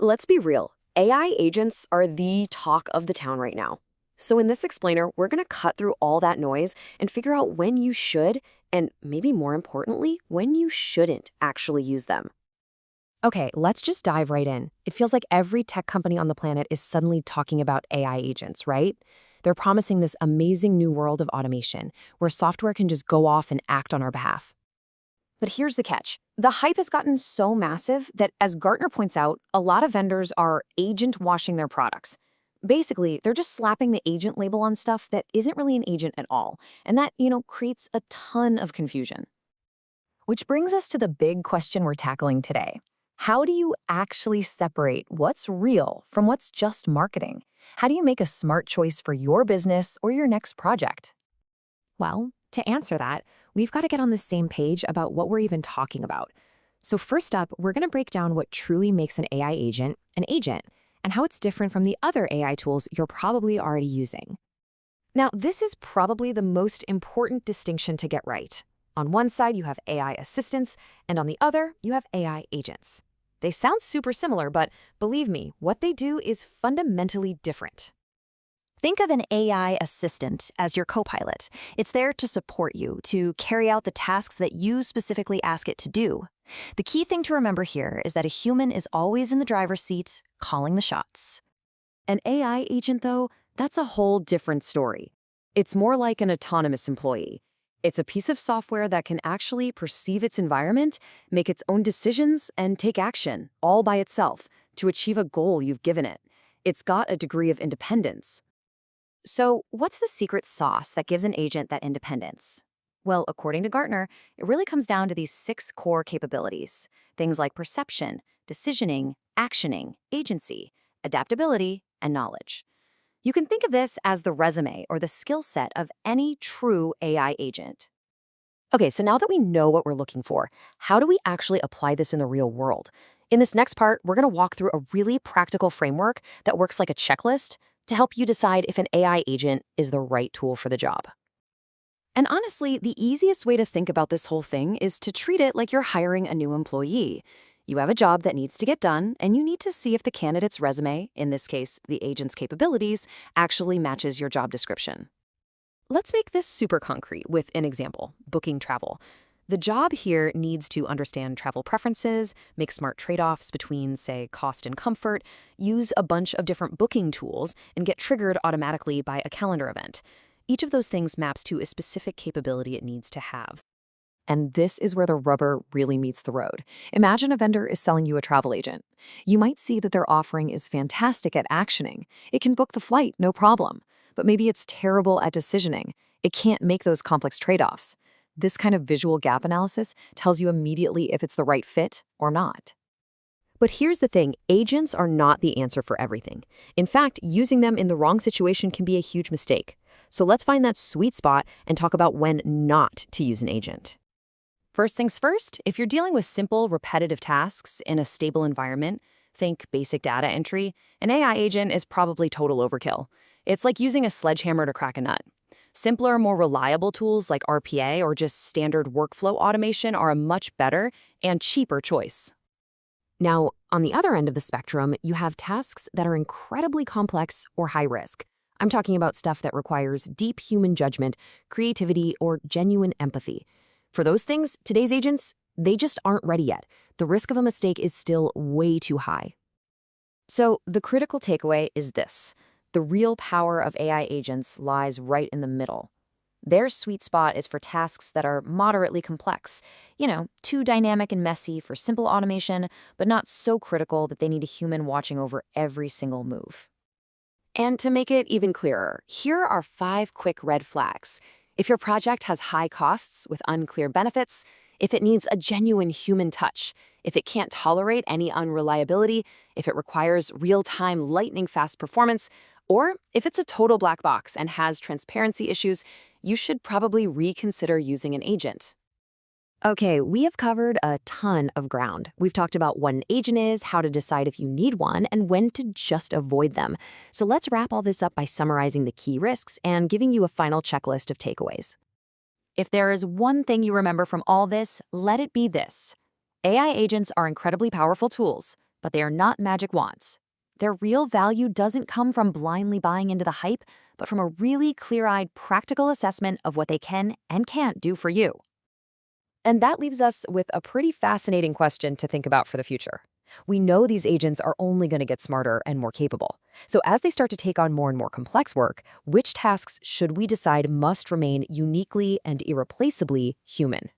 Let's be real. AI agents are the talk of the town right now. So in this explainer, we're going to cut through all that noise and figure out when you should, and maybe more importantly, when you shouldn't actually use them. Okay, let's just dive right in. It feels like every tech company on the planet is suddenly talking about AI agents, right? They're promising this amazing new world of automation where software can just go off and act on our behalf. But here's the catch. The hype has gotten so massive that, as Gartner points out, a lot of vendors are agent washing their products. Basically, they're just slapping the agent label on stuff that isn't really an agent at all. And that, creates a ton of confusion. Which brings us to the big question we're tackling today. How do you actually separate what's real from what's just marketing? How do you make a smart choice for your business or your next project? Well, to answer that, we've got to get on the same page about what we're even talking about. So first up, we're going to break down what truly makes an AI agent, and how it's different from the other AI tools you're probably already using. Now, this is probably the most important distinction to get right. On one side, you have AI assistants, and on the other, you have AI agents. They sound super similar, but believe me, what they do is fundamentally different. Think of an AI assistant as your co-pilot. It's there to support you, to carry out the tasks that you specifically ask it to do. The key thing to remember here is that a human is always in the driver's seat, calling the shots. An AI agent, though, that's a whole different story. It's more like an autonomous employee. It's a piece of software that can actually perceive its environment, make its own decisions, and take action, all by itself, to achieve a goal you've given it. It's got a degree of independence. So, what's the secret sauce that gives an agent that independence? Well, according to Gartner, it really comes down to these 6 core capabilities. Things like perception, decisioning, actioning, agency, adaptability, and knowledge. You can think of this as the resume or the skill set of any true AI agent. Okay, so now that we know what we're looking for, how do we actually apply this in the real world? In this next part, we're going to walk through a really practical framework that works like a checklist to help you decide if an AI agent is the right tool for the job. And honestly, the easiest way to think about this whole thing is to treat it like you're hiring a new employee. You have a job that needs to get done, and you need to see if the candidate's resume, in this case, the agent's capabilities, actually matches your job description. Let's make this super concrete with an example, booking travel. The job here needs to understand travel preferences, make smart trade-offs between, say, cost and comfort, use a bunch of different booking tools, and get triggered automatically by a calendar event. Each of those things maps to a specific capability it needs to have. And this is where the rubber really meets the road. Imagine a vendor is selling you a travel agent. You might see that their offering is fantastic at actioning. It can book the flight, no problem. But maybe it's terrible at decisioning. It can't make those complex trade-offs. This kind of visual gap analysis tells you immediately if it's the right fit or not. But here's the thing, agents are not the answer for everything. In fact, using them in the wrong situation can be a huge mistake. So let's find that sweet spot and talk about when not to use an agent. First things first, if you're dealing with simple, repetitive tasks in a stable environment, think basic data entry, an AI agent is probably total overkill. It's like using a sledgehammer to crack a nut. Simpler, more reliable tools like RPA or just standard workflow automation are a much better and cheaper choice. Now, on the other end of the spectrum, you have tasks that are incredibly complex or high risk. I'm talking about stuff that requires deep human judgment, creativity, or genuine empathy. For those things, today's agents, they just aren't ready yet. The risk of a mistake is still way too high. So the critical takeaway is this. The real power of AI agents lies right in the middle. Their sweet spot is for tasks that are moderately complex, too dynamic and messy for simple automation, but not so critical that they need a human watching over every single move. And to make it even clearer, here are 5 quick red flags. If your project has high costs with unclear benefits, if it needs a genuine human touch, if it can't tolerate any unreliability, if it requires real-time lightning-fast performance, or if it's a total black box and has transparency issues, you should probably reconsider using an agent. Okay, we have covered a ton of ground. We've talked about what an agent is, how to decide if you need one, and when to just avoid them. So let's wrap all this up by summarizing the key risks and giving you a final checklist of takeaways. If there is one thing you remember from all this, let it be this. AI agents are incredibly powerful tools. but they are not magic wands. Their real value doesn't come from blindly buying into the hype, but from a really clear-eyed, practical assessment of what they can and can't do for you. And that leaves us with a pretty fascinating question to think about for the future. We know these agents are only going to get smarter and more capable. So as they start to take on more and more complex work, which tasks should we decide must remain uniquely and irreplaceably human?